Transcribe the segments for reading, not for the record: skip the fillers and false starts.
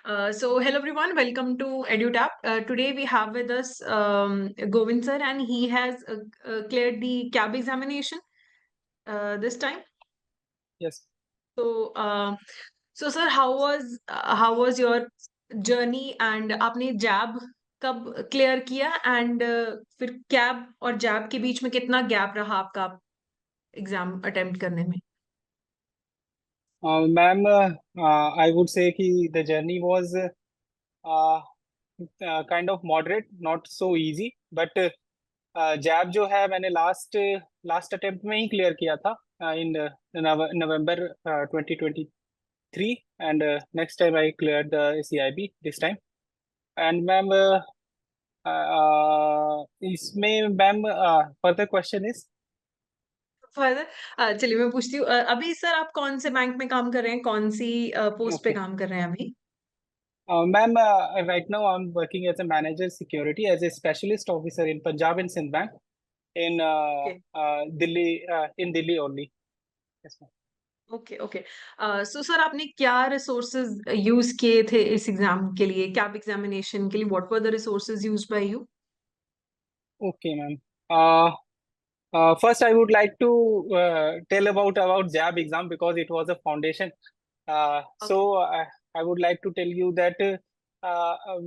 So hello everyone, welcome to EduTap. Today we have with us Govind sir, and he has cleared the CAB examination this time. Yes. So, so sir, how was your journey, and आपने जैब कब clear किया, and फिर cab और जैब के बीच में कितना gap रहा आपका एग्जाम अटेम्प्ट करने में? Ma'am, I would say कि the journey was kind of moderate, not so easy. But जैब जो है मैंने लास्ट अटेम्प्ट में ही क्लियर किया था in November 2023 and next time I clear the CIB this time. And ma'am इसमें ma'am further question is. Further चलिए मैं पूछती हूँ, अभी सर आप कौन से बैंक में काम कर रहे हैं, कौन सी पोस्ट पे ओके काम कर रहे हैं अभी? Ma'am, right now I'm working as a manager security as a specialist officer in Punjab and Sindh Bank in okay Delhi only. Yes, ma'am. Okay okay. So sir आपने क्या रिसोर्सेज यूज किए थे इस एग्जाम के लिए, cab examination के लिए? What were the resources used by you? Okay, ma'am. First, I would like to tell about JAB exam because it was a foundation. Okay So I would like to tell you that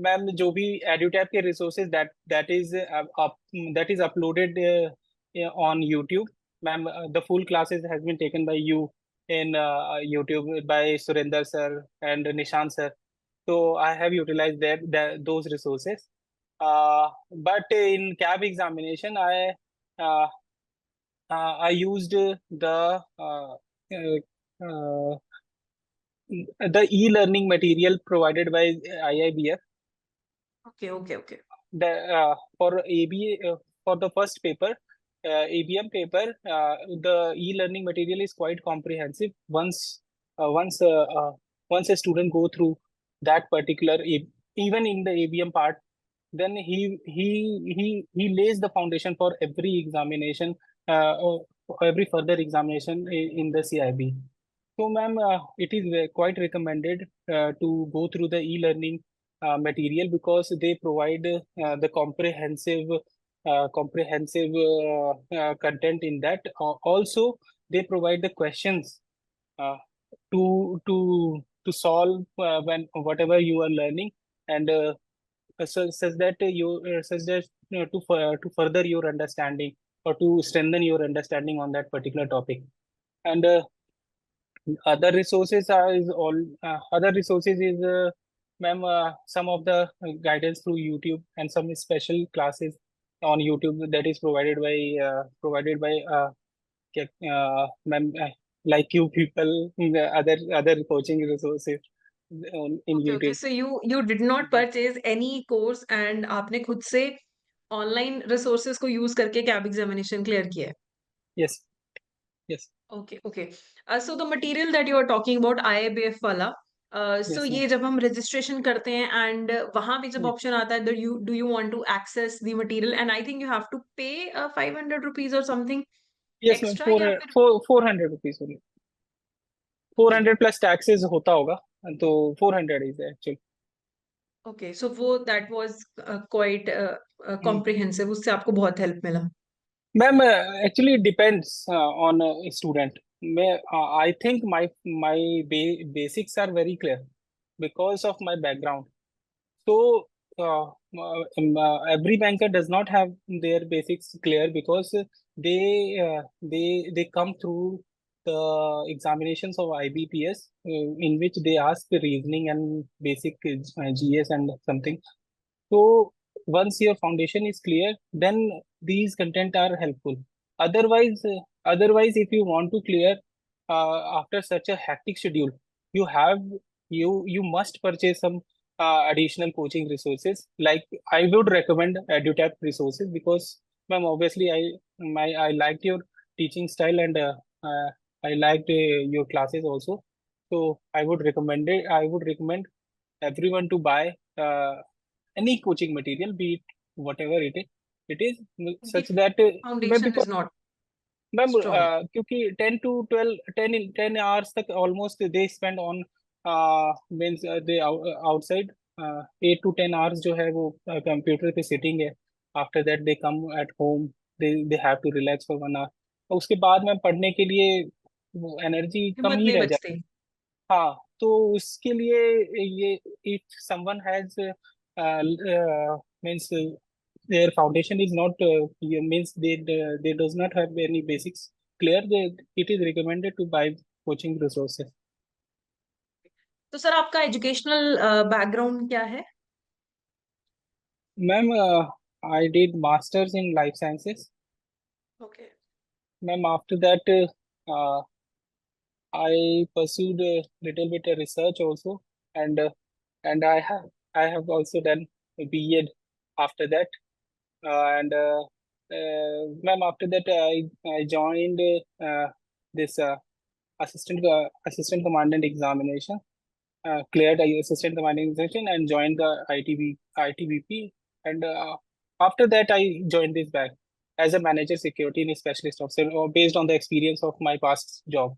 ma'am, जो भी EduTap के resources that is uploaded yeah, on YouTube. Ma'am, the full classes has been taken by you in YouTube by Surinder sir and Nishant sir. So I have utilized those resources. But in CAB examination, uh, I used uh, the e-learning material provided by IIBF. Okay okay okay. The for ABA for the first paper, ABM paper, the e-learning material is quite comprehensive. Uh, once uh, uh, once a student go through that particular even in the ABM part, then he lays the foundation for every examination, or every further examination in the CIB. So, ma'am, it is quite recommended to go through the e-learning material because they provide the comprehensive content in that. Also, they provide the questions uh, to solve when whatever you are learning, and such that to further your understanding or to strengthen your understanding on that particular topic. And other resources is ma'am, some of the guidance through YouTube and some special classes on YouTube that is provided by ma'am, like you people, the other coaching resources in okay okay. YouTube. So you did not purchase any course, and आपने खुद से online resources को use करके CAIIB examination clear किया है? Yes, yes, okay okay. So the material that you are talking about IIBF वाला, सो yes, ma'am. ये जब हम रजिस्ट्रेशन करते हैं एंड वहां भी जब Yeah. ऑप्शन आता है, do you want to access the material, and I think you have to pay 500 rupees और समथिंग Yes, ma'am. एक्स्ट्रा, या फिर? 400 rupees only. Okay 400 plus taxes होता होगा, तो 400 is actually. ओके. सो वो दैट वाज क्वाइट कॉम्प्रिहेंसिव, उससे आपको बहुत हेल्प मिला? Ma'am, actually it depends on a student. I think my basics are very clear because of my background. So every banker does not have their basics clear because they come through the examinations of IBPS, in which they ask the reasoning and basic GS and something. So once your foundation is clear, then these content are helpful. Otherwise, if you want to clear after such a hectic schedule, you have you must purchase some additional coaching resources. Like I would recommend EduTap resources because, ma'am, obviously I liked your teaching style and I liked your classes also. So I would recommend everyone to buy any coaching material, be it whatever it is, the such that मैं foundation because is not ma'am strong. क्योंकि 10 to 12 10 10 hours तक almost they spend on means they outside 8 to 10 hours जो है वो computer पे sitting है. After that they come at home, they have to relax for 1 hour. और उसके बाद में पढ़ने के लिए वो एनर्जी कम हिम्मत ही नहीं रह जाती. बचती। हाँ, तो उसके लिए ये, if someone has means their foundation is not means they does not have any basics clear, it is recommended to buy coaching resources. तो सर आपका एजुकेशनल बैकग्राउंड क्या है? Ma'am, I did masters in life sciences. Okay. Ma'am, after that, I pursued a little bit of research also, and I have also done a B.Ed after that. And ma'am, after that, I joined this assistant commandant examination, cleared assistant commandant examination, and joined the ITBP. And after that, I joined this bank as a manager security and specialist officer, based on the experience of my past job.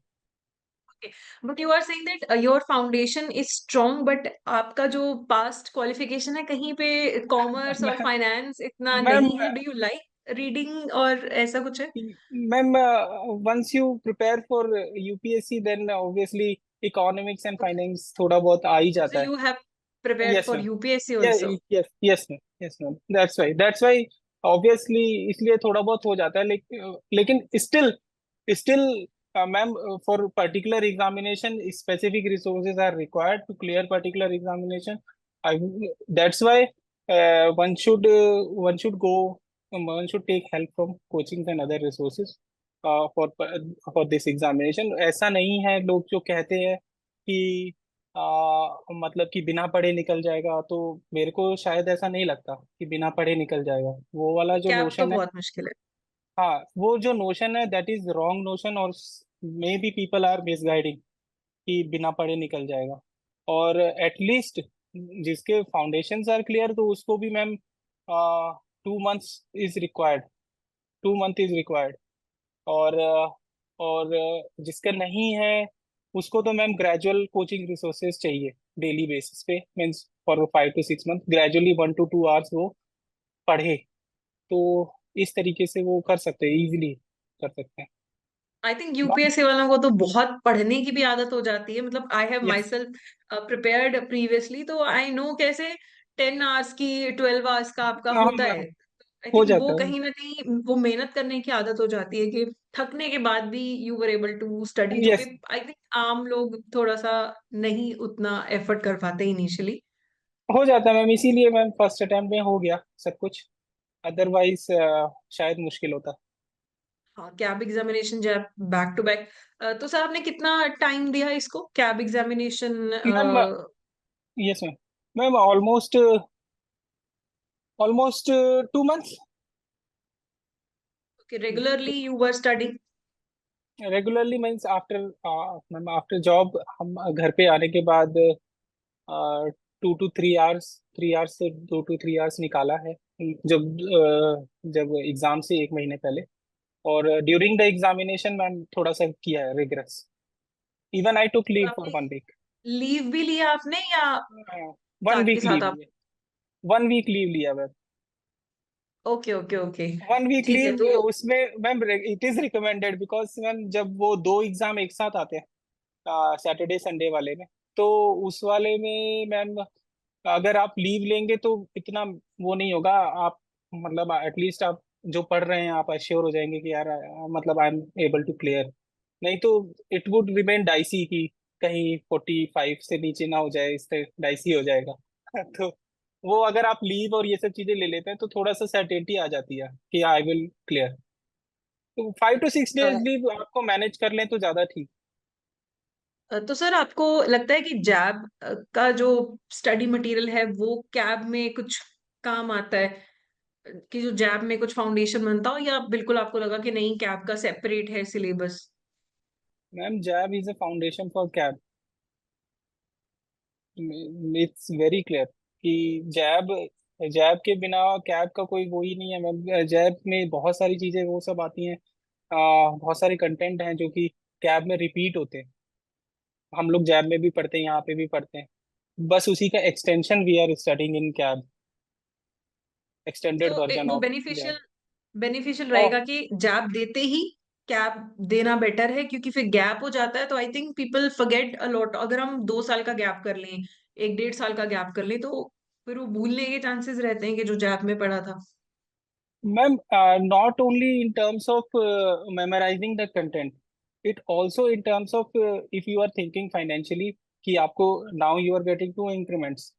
But you are saying that your foundation is strong, but आपका जो past qualification है कहीं पे commerce और finance इतना ma'am, नहीं है। Do you like reading और ऐसा कुछ है? Ma'am, once you prepare for UPSC, then obviously economics and finance थोड़ा बहुत आ ही सो जाता है. You have prepared Yes, for ma'am. UPSC Yeah, also? yes, ma'am. Yes, ma'am. That's why obviously इसलिए थोड़ा बहुत हो जाता है, लेकिन still ma'am, for particular examination specific resources are required to clear particular examination. I That's why one should go, one should take help from coachings and other resources for this examination. ऐसा नहीं है लोग जो कहते हैं कि मतलब कि बिना पढ़े निकल जाएगा, तो मेरे को शायद ऐसा नहीं लगता कि बिना पढ़े निकल जाएगा. वो वाला जो कैब तो नोशन है, बहुत मुश्किल है। हाँ, वो जो नोशन है दैट इज रॉन्ग नोशन, और maybe people are misguiding कि बिना पढ़े निकल जाएगा. और एटलीस्ट जिसके फाउंडेशंस आर क्लियर, तो उसको भी ma'am 2 months is required. 2 month is required. और जिसका नहीं है उसको तो मैम ग्रेजुअल कोचिंग रिसोर्सेज चाहिए डेली बेसिस पे, means for 5 to 6 months gradually 1 to 2 hours वो पढ़े. तो इस तरीके से वो कर सकते हैं, इजीली कर सकते हैं. आई थिंक यूपीएससी वालों को तो बहुत पढ़ने की भी आदत हो जाती है। मतलब I have my yes, self prepared previously, तो आई नो कैसे 10 आवर्स की 12 आवर्स का आपका हाँ होता है। मैम, आई हो थिंक वो जाता है. कहीं ना कहीं वो मेहनत करने की आदत हो जाती है कि थकने के बाद भी you were able to study, जो यस, कि आई थिंक आम लोग थोड़ा सा नहीं उतना एफर्ट कर पाते इनिशियली। हो जाता है मैम, इसीलिए मैम फर्स्ट अटेम्प्ट में हो गया सब कुछ. अदरवाइज शायद मुश्किल होता. हाँ, कैब एग्जामिनेशन जब बैक टू बैक, तो सर आपने कितना टाइम दिया इसको cab examination? Ma'am, yes ma'am. Ma'am, almost almost 2 months. Regularly you were study? Regularly means after, ma'am after job हम घर पे आने के बाद 2 to 3 hours, 3 hours से 2 to 3 hours निकाला है. जब एग्जाम से 1 महीने पहले, और ड्यूरिंग द एग्जामिनेशन मैम थोड़ा सा किया है regress. Even I took leave for आपने 1 week. लीव भी लिया आपने या 1 साथ के week साथ लीव आप? लिया. 1 week लीव लिया ma'am. Okay okay okay. 1 week ठीक है लीव तो उसमें ma'am it is recommended, because ma'am जब वो दो एग्जाम एक साथ आते हैं सैटरडे संडे वाले में, तो उस वाले में मैम अगर आप लीव लेंगे तो इतना वो नहीं होगा. आप मतलब एटलीस्ट आप जो पढ़ रहे हैं आप अश्योर हो जाएंगे कि यार मतलब I am able to clear. नहीं तो इट वुड रिमेन डाइसी कि कहीं 45 से नीचे ना हो जाए, इससे डाइसी हो जाएगा. तो वो अगर आप लीव और ये सब चीजें ले लेते हैं तो थोड़ा सा सर्टेनिटी आ जाती है कि आई विल क्लियर. तो 5 to 6 days लीव आपको मैनेज कर लें तो ज्यादा ठीक. तो सर आपको लगता है कि जैब का जो स्टडी मटेरियल है वो कैब में कुछ काम आता है, कि जो जैब में कुछ फाउंडेशन बनता हो, या बिल्कुल आपको लगा कि नहीं कैब का सेपरेट है syllabus? Ma'am, JAIIB is a foundation for CAIIB. It's very clear कि जैब जैब के बिना कैब का कोई वो ही नहीं है मैम. जैब में बहुत सारी चीजें वो सब आती हैं, बहुत सारे कंटेंट हैं जो कि कैब में रिपीट होते हैं. हम लोग जैब में भी पढ़ते हैं, यहाँ पे भी पढ़ते हैं, बस उसी का extension we are studying in CAIIB, extended तो वर्जन वो ऑफ बेनिफिशियल जैब। बेनिफिशियल और रहेगा कि जैब देते ही कैब देना बेटर है, क्योंकि फिर गैप हो जाता है तो I think people forget a lot. अगर हम 2 साल का गैप कर लें, 1 1.5 साल का गैप कर लें, तो फिर वो भूलने के चांसेस रहते हैं कि जो जैब में पढ़ा था। Ma'am, not only in terms of memorising the content, it also in terms of if you are thinking financially, कि आपको now you are getting two increments,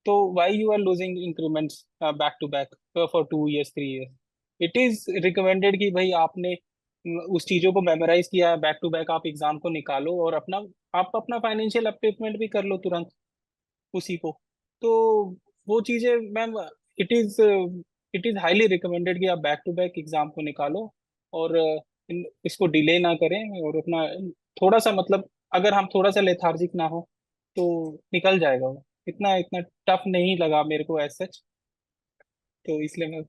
तो why you are losing increments back to back for 2 years 3 years? It is recommended कि भाई आपने उस चीजों को memorise किया, बैक टू बैक आप एग्जाम को निकालो और अपना, आप अपना फाइनेंशियल अपडेटमेंट भी कर लो तुरंत उसी को। तो वो चीजें ma'am, it is it is highly recommended कि आप बैक टू बैक एग्जाम को निकालो और इसको डिले ना करें, और अपना थोड़ा सा मतलब, अगर हम थोड़ा सा लेथार्जिक ना हो तो निकल जाएगा वो। इतना इतना टफ नहीं लगा मेरे को एज सच, तो इसलिए मैं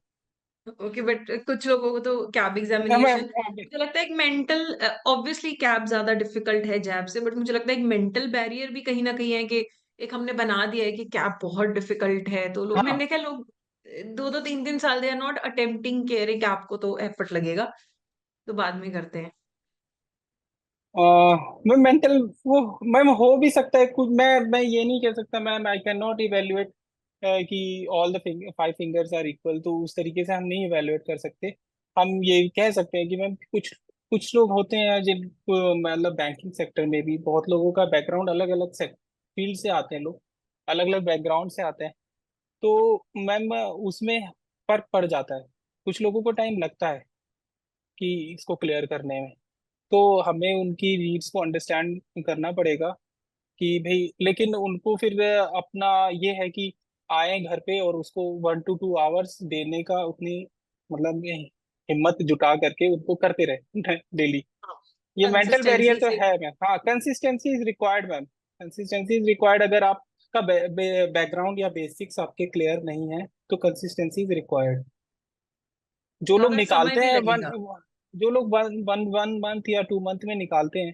ओके, बट कुछ लोगों को तो कैब एग्जामिनेशन, मैं मुझे लगता है एक मेंटल, ऑब्वियसली कैब ज्यादा डिफिकल्ट है जैब से, बट मुझे लगता है एक मेंटल बैरियर भी कहीं ना कहीं है कि एक हमने बना दिया है कि कैब बहुत डिफिकल्ट है, तो लोग, मैंने हाँ। देखा लोग 2 2 3 3 साल दे आर नॉट अटेम्प्टिंग के अरे कैब को तो एफर्ट लगेगा, तो बाद में करते हैं। मैं मेंटल, वो मैम हो भी सकता है कुछ, मैं ये नहीं कह सकता ma'am, I can not evaluate कि all the 5 fingers are equal, तो उस तरीके से हम नहीं इवेल्युएट कर सकते। हम ये कह सकते हैं कि मैम कुछ कुछ लोग होते हैं जिन मतलब बैंकिंग सेक्टर में भी बहुत लोगों का बैकग्राउंड अलग अलग फील्ड से आते हैं लोग, अलग अलग बैकग्राउंड से आते हैं, तो मैम उसमें फर्क पड़ जाता है, कुछ लोगों को टाइम लगता है कि इसको क्लियर करने में, तो हमें उनकी नीड्स को अंडरस्टैंड करना पड़ेगा कि भाई, लेकिन उनको फिर अपना ये है कि आए घर पे और उसको 1 to 2 hours देने का उतनी मतलब हिम्मत जुटा करके उनको करते रहे डेली। ये मेंटल बैरियर कंसिस्टेंसी तो से। है मैम, हाँ consistency is required ma'am, consistency is required. अगर आपका बैकग्राउंड या बेसिक्स आपके क्लियर नहीं है तो कंसिस्टेंसी इज रिक्वायर्ड। जो लोग ज्यादा समय निकालते भी हैं वन लगेगा। जो लोग वन वन 1 month या 2 month में निकालते हैं,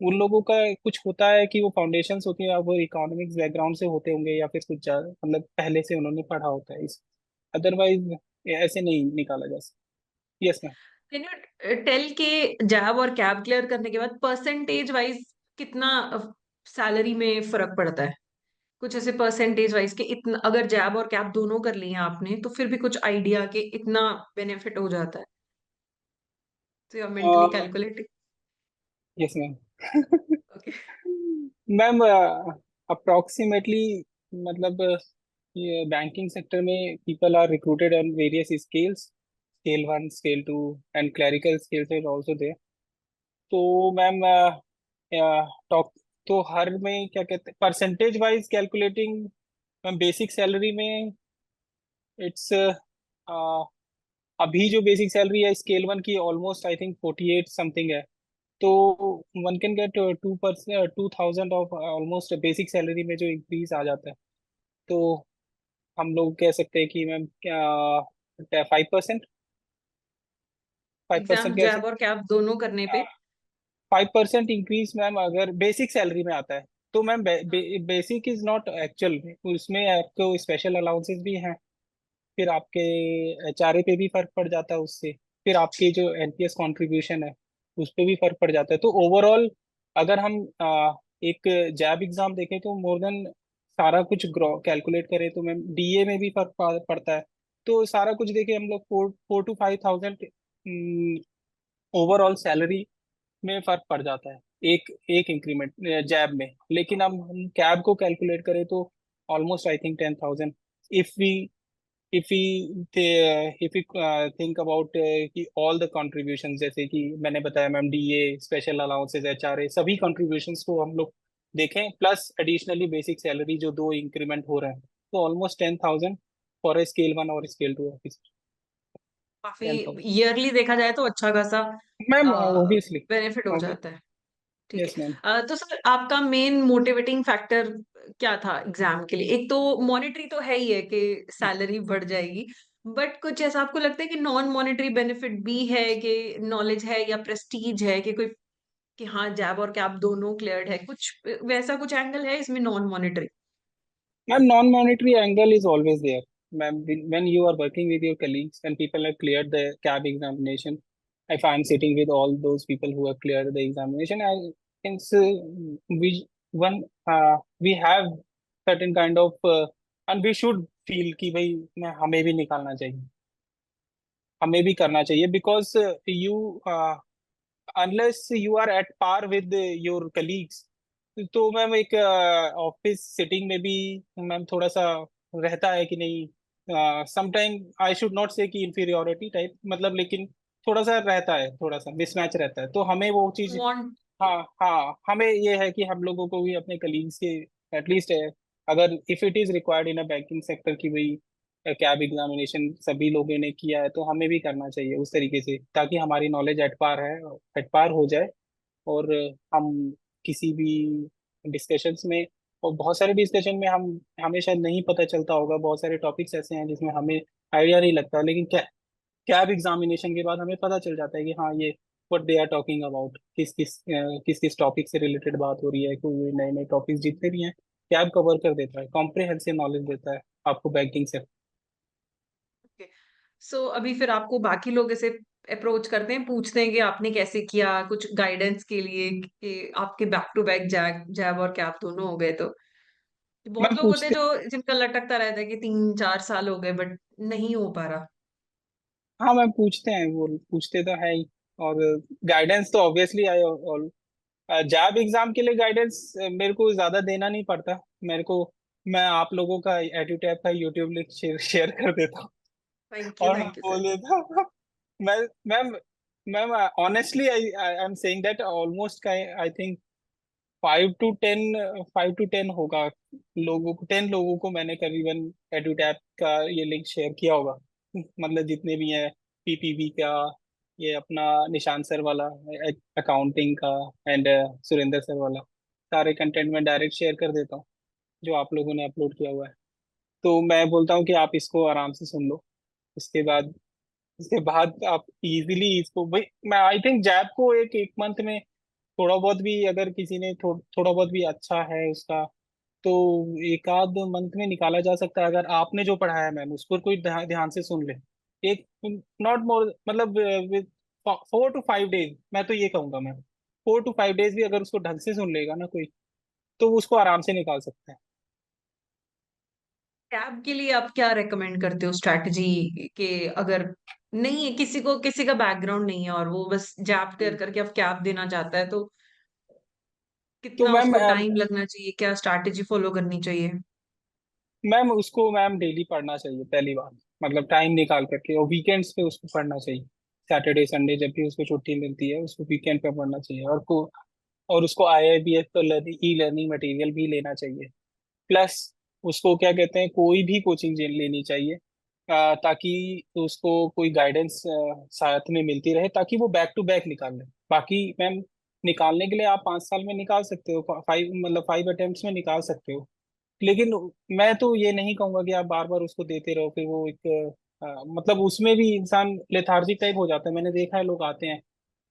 उन लोगों का कुछ होता है कि वो फाउंडेशंस होती है, वो इकोनॉमिक्स बैकग्राउंड से होते होंगे या फिर कुछ ज्यादा मतलब पहले से उन्होंने पढ़ा होता है इस, अदरवाइज ऐसे नहीं निकाला जा सकता। Yes ma'am. Can you tell के जैब और कैब क्लियर करने के बाद परसेंटेज वाइज कितना सैलरी में फर्क पड़ता है? कुछ ऐसे परसेंटेज वाइज के इतना, अगर जैब और कैब दोनों कर लिया आपने तो फिर भी कुछ आइडिया के इतना बेनिफिट हो जाता है, तो you are mentally calculating. Yes ma'am. Okay. Ma'am approximately मतलब ये बैंकिंग सेक्टर में people are recruited on various scales, scale 1 scale 2 and clerical scales is also there. तो मैम टॉप, तो हर में क्या कहते हैं percentage wise calculating, ma'am basic salary में इट्स अभी जो बेसिक सैलरी है स्केल 1 की ऑलमोस्ट आई थिंक 48 समथिंग है, तो one can get 2,000 of almost basic salary में जो इंक्रीज आ जाता है, तो हम लोग कह सकते हैं कि मैम क्या 5%, 5% एग्जाम कह जैब और सकते कैब दोनों करने हैं। पे। 5% इंक्रीज मैम अगर बेसिक सैलरी में आता है, तो ma'am basic is not actual, उसमें आपको स्पेशल अलाउंसेस भी हैं, फिर आपके एचआरए पे भी फर्क पड़ जाता है उससे, फिर आपकी जो एनपीएस कंट्रीब्यूशन है उस पे भी फर्क पड़ जाता है, तो ओवरऑल अगर हम एक जैब एग्जाम देखें तो मोर देन सारा कुछ कैलकुलेट करें तो मैम डीए में भी फर्क पड़ता है, तो सारा कुछ देखे हम लोग 4 to 5 thousand ओवरऑल सैलरी में फर्क पड़ जाता है एक एक इंक्रीमेंट जैब में। लेकिन अब हम कैब को कैलकुलेट करें तो almost I think 10,000, if we if we if we think about कि all the contributions, जैसे कि मैंने बताया ma'am DA special allowances HRA सभी contributions को हम लोग देखें, प्लस एडिशनली बेसिक सैलरी जो 2 इंक्रीमेंट हो रहे हैं, तो ऑलमोस्ट 10,000 फॉर ए स्केल 1 और स्केल 2 ऑफिसर। काफी 10,000 ईयरली देखा जाए तो अच्छा खासा मैम, ऑब्वियसली। बेनिफिट हो जाता है। ठीक है। Yes ma'am. तो सर आपका मेन मोटिवेटिंग फैक्टर क्या था एग्जाम के लिए? एक तो मॉनेटरी तो है ही है कि सैलरी बढ़ जाएगी, बट कुछ ऐसा आपको लगता है कि नॉन मॉनेटरी बेनिफिट भी है, कि नॉलेज है या प्रेस्टीज है कि कोई कि हाँ जैब और कैब दोनों क्लियर्ड है, कुछ वैसा कुछ एंगल है इसमें non monetary? Ma'am, non-monetary angle is always there. Ma'am, when you are working with your colleagues and people have cleared the CAB examination, if I'm sitting with all those people who have cleared the examination, I think we have certain kind of and we should feel कि भाई मैं हमें भी निकालना चाहिए, हमें भी करना चाहिए, because you unless you are at par with your colleagues, तो मैम एक ऑफिस सिटिंग में भी मैम थोड़ा सा रहता है कि नहीं, समटाइम आई शुड नॉट से कि इंफीरियोरिटी टाइप, मतलब लेकिन थोड़ा सा रहता है, थोड़ा सा मिसमैच रहता है, तो हमें वो चीज, वांट। हाँ हाँ, हमें ये है कि हम लोगों को भी अपने कलीग्स के एटलीस्ट अगर if it is required in a banking sector की भाई कैब एग्जामिनेशन सभी लोगों ने किया है, तो हमें भी करना चाहिए उस तरीके से, ताकि हमारी नॉलेज एट पार हो जाए, और हम किसी भी डिस्कशंस में, और बहुत सारे डिस्कशन में हम हमें शायद नहीं पता चलता होगा, बहुत सारे टॉपिक्स ऐसे हैं जिसमें हमें आइडिया नहीं लगता, लेकिन कैब एग्जामिनेशन के बाद हमें पता चल जाता है कि हाँ ये what they are talking about, किस किस टॉपिक से रिलेटेड बात हो रही है, कोई नए नए टॉपिक्स जितने भी हैं कैब कवर कर देता है, कॉम्प्रिहेंसिव नॉलेज देता है आपको बैंकिंग से। सो अभी फिर आपको बाकी लोग ऐसे अप्रोच करते हैं, पूछते हैं कि आपने कैसे किया, कुछ गाइडेंस के लिए कि आपके बैक टू बैक जैब जैब और कैब दोनों हो गए तो? बहुत मैम लोग होते हैं पूछते, जो जिनका लटकता रहता है कि 3-4 साल हो गए बट नहीं हो पा रहा। हाँ मैम पूछते हैं, वो पूछते तो है ही, और गाइडेंस तो ऑब्वियसली आई, जैब एग्जाम के लिए गाइडेंस मेरे को ज्यादा देना नहीं पड़ता, मेरे को, मैं आप लोगों का एडुटैप का यूट्यूब लिंक शेयर कर देता हूँ और मैं थैंक यू बोल सर। देता हूँ। मैं ma'am ma'am honestly I I am saying that almost I think 5 to 10, 5 to 10 होगा, लोगों को 10 लोगों को मैंने करीबन एडुटैप का ये लिंक शेयर किया होगा, मतलब जितने भी हैं, पीपीबी का, ये अपना निशान सर वाला अकाउंटिंग का, एंड सुरेंद्र सर वाला, सारे कंटेंट में डायरेक्ट शेयर कर देता हूँ जो आप लोगों ने अपलोड किया हुआ है, तो मैं बोलता हूँ कि आप इसको आराम से सुन लो, उसके बाद आप इजीली इसको भाई, मैं आई थिंक जैब को एक एक मंथ में थोड़ा बहुत भी अगर किसी ने थोड़ा बहुत भी अच्छा है उसका, तो एक आध मंथ में निकाला जा सकता है, अगर आपने जो पढ़ा है मैम उसको कोई ध्यान से सुन ले, एक, नॉट मोर, मतलब विद 4 to 5 डेज, मैं तो ये कहूंगा मैम, 4 to 5 डेज भी अगर उसको ढंग से सुन लेगा ना कोई, तो वो उसको आराम से निकाल सकता है। कैब के लिए आप क्या रेकमेंड करते हो स्ट्रैटेजी के? अगर नहीं है किसी को, किसी का बैकग्राउंड नहीं है और वो बस जैब क्लियर करके अब कैब देना चाहता है, तो तो कितना मैम उसको टाइम लगना चाहिए, क्या स्ट्रैटेजी फॉलो करनी चाहिए? मैम उसको मैम डेली पढ़ना चाहिए पहली बार, मतलब टाइम निकाल करके, और वीकेंड्स पे उसको पढ़ना चाहिए, सैटरडे संडे जब भी उसको छुट्टी मिलती है उसको वीकेंड पे पढ़ना चाहिए, और उसको IIBF का ई लर्निंग मटेरियल भी लेना चाहिए, प्लस उसको क्या कहते हैं कोई भी कोचिंग लेनी चाहिए, ताकि उसको कोई गाइडेंस साथ में मिलती रहे, ताकि वो बैक टू बैक निकाल ले, बाकी मैम निकालने के लिए आप 5 साल में निकाल सकते हो, 5 अटेम्प्ट्स में निकाल सकते हो, लेकिन मैं तो ये नहीं कहूंगा कि आप बार बार उसको देते रहो, फिर वो एक मतलब उसमें भी इंसान लेथार्जिक टाइप हो जाता है, मैंने देखा है लोग आते हैं,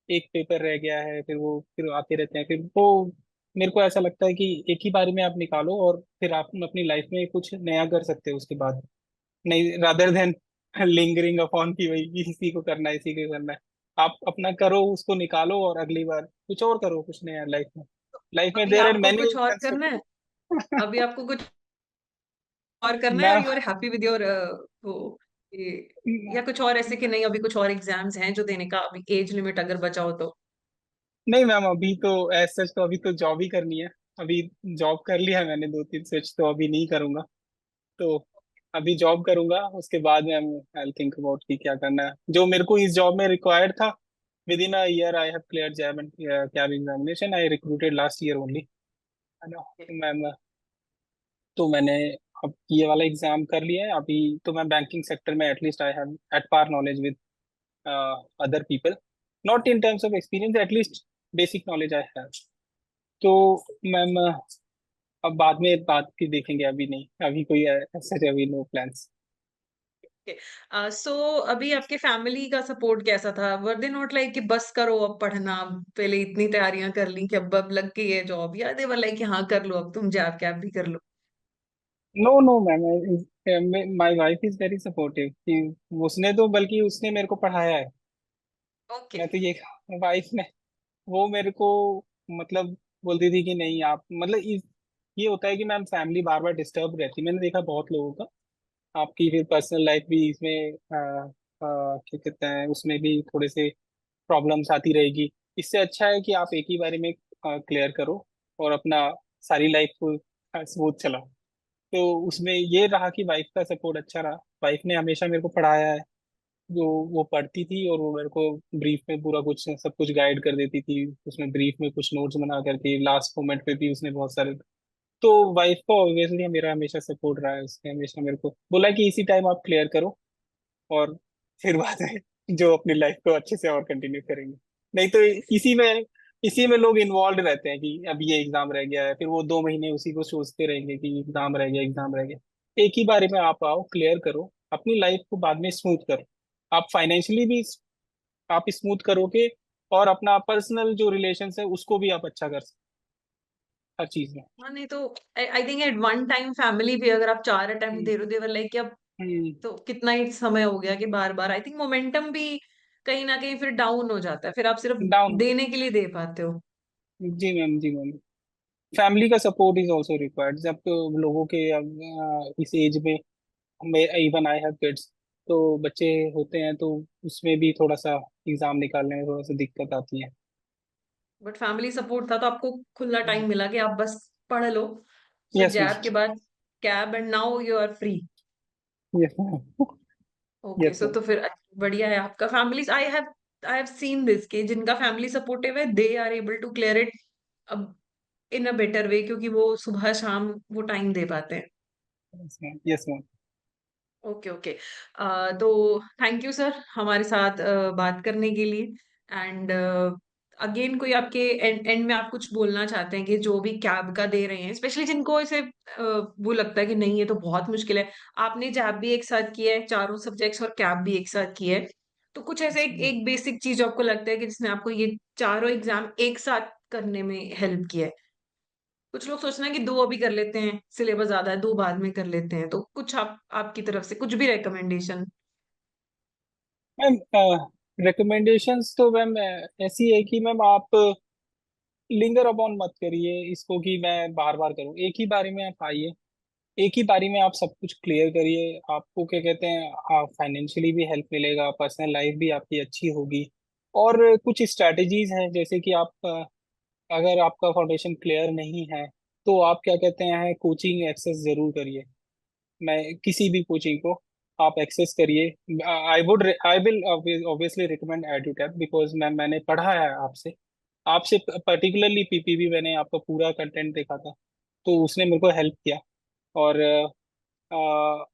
एक पेपर रह गया है, फिर वो फिर आते रहते हैं, फिर वो मेरे को ऐसा लगता है कि एक ही बारी में आप निकालो और फिर आप अपनी लाइफ में कुछ नया कर सकते हो उसके बाद, नहीं, रादर देन लिंगरिंग अपॉन की वही इसी को करना है, इसी को करना है, आप अपना करो, उसको निकालो और अगली बार कुछ और करो, कुछ नया लाइफ में अभी देयर आर आपको मेनी कुछ और करना है? कंस्ट्रक्टिव। अभी आपको कुछ और करना है, और मैं you are happy with your वो या कुछ और ऐसे कि नहीं अभी कुछ और एग्जाम्स हैं जो देने का, अभी एज लिमिट अगर बचा हो तो? नहीं मैम, अभी तो एज सच तो अभी तो जॉब ही करनी है, अभी जॉब कर लिया है मैंने 2 3 स्विच, तो अभी नहीं करूंगा, तो अभी जॉब करूंगा उसके बाद में आई थिंक अबाउट कि क्या करना है, जो मेरे को इस जॉब में रिक्वायर्ड था, within a year I have clear JAIIB and CAIIB examination, I recruited last year only, है ना मैम, तो मैंने अब ये वाला एग्जाम कर लिया है अभी, तो मैं बैंकिंग सेक्टर में at least I have at par knowledge with other people, not in terms of experience, at least basic knowledge I have, तो मैम अब बाद में बात की देखेंगे, अभी नहीं, अभी कोई ऐसा अभी नो प्लान्स। सो अभी आपके फैमिली का सपोर्ट कैसा था? वर दे नॉट लाइक कि बस करो अब पढ़ना, पहले इतनी तैयारियां कर ली कि अब लग गई है जॉब, या दे वर लाइक कि हाँ कर लो, अब तुम जॉब कैब भी कर लो? No no ma'am, my wife is very supportive कि उसने तो, बल्कि उसने मेरे को पढ़ाया है। ओके। मैं तो ये, वाइफ ने, वो मेरे को मतलब बोलती थी कि नहीं आप मतलब ये होता है कि मैम फैमिली बार बार डिस्टर्ब रहती है। मैंने देखा बहुत लोगों का, आपकी फिर पर्सनल लाइफ भी इसमें क्या कहते हैं, उसमें भी थोड़े से प्रॉब्लम्स आती रहेगी। इससे अच्छा है कि आप एक ही बारे में क्लियर करो और अपना सारी लाइफ को स्मूथ चलाओ। तो उसमें ये रहा कि वाइफ का सपोर्ट अच्छा रहा। वाइफ ने हमेशा मेरे को पढ़ाया है। जो वो पढ़ती थी और वो मेरे को ब्रीफ में पूरा कुछ सब कुछ गाइड कर देती थी, उसमें ब्रीफ में कुछ नोट्स बना करके लास्ट मोमेंट पे भी उसने बहुत सारे। तो वाइफ को ऑब्वियसली मेरा हमेशा सपोर्ट रहा है। उसने हमेशा मेरे को बोला कि इसी टाइम आप क्लियर करो, और फिर बाद में जो अपनी लाइफ को अच्छे से और कंटिन्यू करेंगे। नहीं तो इसी में लोग इन्वॉल्व रहते हैं कि अब ये एग्जाम रह गया है, फिर वो 2 महीने उसी को सोचते रहेंगे कि एग्जाम रह गया, एग्जाम रह गया। एक ही बारे में आप आओ, क्लियर करो, अपनी लाइफ को बाद में स्मूथ करो। आप फाइनेंशियली भी आप स्मूथ करोगे, और अपना पर्सनल जो रिलेशन है उसको भी आप अच्छा कर सकते, हर चीज में। हाँ, नहीं तो I think at one time family भी अगर आप 4 अटेम्प्ट हम्म। दे रहे हो, दे वर लाइक कि अब हम्म। तो कितना ही समय हो गया कि बार बार, आई थिंक मोमेंटम भी कहीं ना कहीं फिर डाउन हो जाता है, फिर आप सिर्फ डाउन। देने के लिए दे पाते हो। जी मैम, जी मैम। फैमिली का सपोर्ट इज ऑल्सो रिक्वायर्ड। जब तो लोगों के इस एज में, मैं इवन आई हैव किड्स, तो बच्चे होते हैं तो उसमें भी थोड़ा सा एग्जाम निकालने में थोड़ा सा दिक्कत आती है। बट फैमिली सपोर्ट था तो आपको खुला टाइम मिला कि आप बस पढ़ लो, फिर यस मैम। जैब के बाद CAIIB, and now you are free. Yes ma'am. Okay, yes so ma'am. तो फिर बढ़िया है आपका family. I have seen this कि जिनका फैमिली सपोर्टिव है they are able to clear it अब इन अ बेटर वे, क्योंकि वो सुबह शाम वो टाइम दे पाते हैं। Yes ma'am. Yes ma'am. Okay, okay. तो थैंक यू सर हमारे साथ बात करने के लिए। एंड अगेन कोई आपके एंड एंड में आप कुछ बोलना चाहते हैं कि जो भी कैब का दे रहे हैं, स्पेशली जिनको ऐसे वो लगता है कि नहीं ये तो बहुत मुश्किल है। आपने जैब भी एक साथ किया है, चारों सब्जेक्ट्स, और कैब भी एक साथ किया है, तो कुछ ऐसे एक बेसिक चीज आपको लगता है कि जिसने आपको ये चारों एग्जाम एक साथ करने में हेल्प किया है? कुछ लोग सोचना है कि दो अभी कर लेते हैं, सिलेबस ज्यादा है, दो बाद में कर लेते हैं, तो कुछ आप आपकी तरफ से कुछ भी रिकमेंडेशन? मैम रिकमेंडेशंस तो मैम ऐसी है कि मैम आप लिंगर अपॉन मत करिए इसको कि मैं बार बार करूं। एक ही बारी में आप आइए, एक ही बारी में आप सब कुछ क्लियर करिए। आपको क्या कहते हैं, फाइनेंशियली भी हेल्प मिलेगा, पर्सनल लाइफ भी आपकी अच्छी होगी। और कुछ स्ट्रैटेजीज हैं, जैसे कि आप अगर आपका फाउंडेशन क्लियर नहीं है तो आप क्या कहते हैं, कोचिंग एक्सेस जरूर करिए। मैं किसी भी कोचिंग को आप एक्सेस करिए। I will obviously recommend एडुटैप, because मैंने पढ़ा है आपसे। आपसे पर्टिकुलरली पीपीबी मैंने आपका पूरा कंटेंट देखा था, तो उसने मेरे को हेल्प किया। और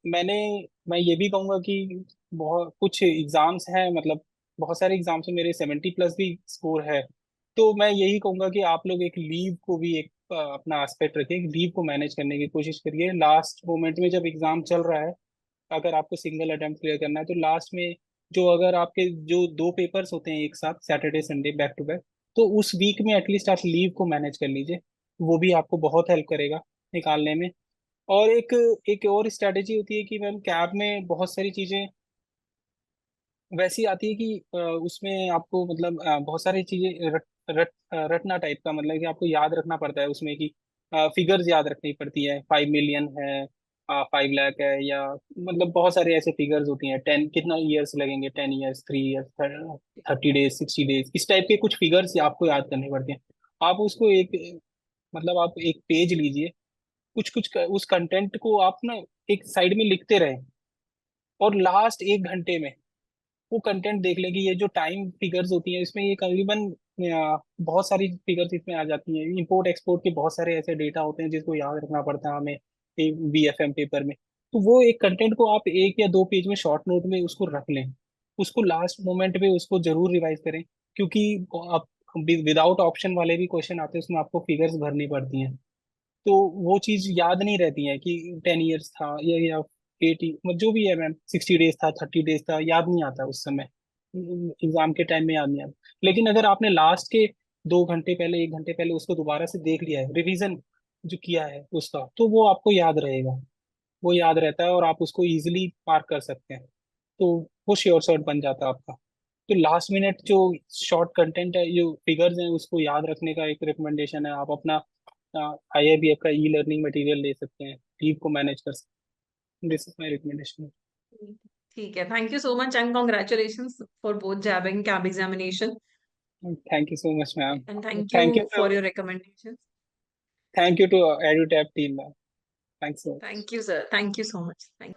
मैंने, मैं ये भी कहूँगा कि बहुत कुछ एग्जाम्स हैं, मतलब बहुत सारे एग्जाम्स में मेरे 70+ भी स्कोर है। तो मैं यही कहूँगा कि आप लोग एक लीव को भी एक अपना एस्पेक्ट रखिए, लीव को मैनेज करने की कोशिश करिए। लास्ट मोमेंट में जब एग्जाम चल रहा है, अगर आपको सिंगल अटेम्प्ट क्लियर करना है तो लास्ट में जो, अगर आपके जो 2 पेपर्स होते हैं एक साथ Saturday Sunday back to back, तो उस वीक में एटलीस्ट आप लीव को मैनेज कर लीजिए। वो भी आपको बहुत हेल्प करेगा निकालने में। और एक एक और स्ट्रैटेजी होती है कि मैम कैब में बहुत सारी चीजें वैसी आती है कि उसमें आपको मतलब बहुत सारी चीजें रटना टाइप का, मतलब कि आपको याद रखना पड़ता है उसमें कि फिगर्स याद रखनी पड़ती है। 5 मिलियन है, 5 लाख है, या मतलब बहुत सारे ऐसे फिगर्स होती हैं। 10 कितना ईयर्स लगेंगे, 10 ईयर्स, 3 ईयर्स, 30 डेज, 60 डेज, इस टाइप के कुछ फिगर्स आपको याद करनी पड़ती हैं। आप उसको एक, मतलब आप एक पेज लीजिए, कुछ कुछ उस कंटेंट को आप ना एक साइड में लिखते रहें, और लास्ट 1 घंटे में वो कंटेंट देख लें कि ये जो टाइम फिगर्स होती हैं इसमें ये करीबन बहुत सारी फिगर्स इसमें आ जाती हैं। इंपोर्ट एक्सपोर्ट के बहुत सारे ऐसे डेटा होते हैं जिसको याद रखना पड़ता है हमें बीएफएम पेपर में। तो वो एक कंटेंट को आप 1 या 2 पेज में शॉर्ट नोट में उसको रख लें, उसको लास्ट मोमेंट पे उसको जरूर रिवाइज करें। क्योंकि आप विदाउट ऑप्शन वाले भी क्वेश्चन आते हैं, उसमें आपको फिगर्स भरनी पड़ती हैं। तो वो चीज याद नहीं रहती है कि 10 ईयर्स था, या 80 जो भी है मैम, 60 डेज था, 30 डेज था, याद नहीं आता उस समय, एग्जाम के टाइम में याद नहीं आता। लेकिन अगर आपने लास्ट के 2 घंटे पहले, 1 घंटे पहले उसको दोबारा से देख लिया है, रिवीजन जो किया है उसका, तो वो आपको याद रहेगा, वो याद रहता है और आप उसको इजिली पार कर सकते हैं। तो वो श्योर शॉट बन जाता है आपका। तो लास्ट मिनट जो शॉर्ट कंटेंट है, जो फिगर्स हैं, उसको याद रखने का एक रिकमेंडेशन है, आप अपना IIBF का ई लर्निंग मटेरियल ले सकते हैं, लीव को मैनेज कर सकते हैं। This is my recommendation. ठीक है, thank you so much and congratulations for both JAIIB and CAIIB examination thank you so much ma'am. And thank thank you you for your recommendation. Thank you to EduTap team ma'am. Thanks. Thank you sir, thank you so much, thank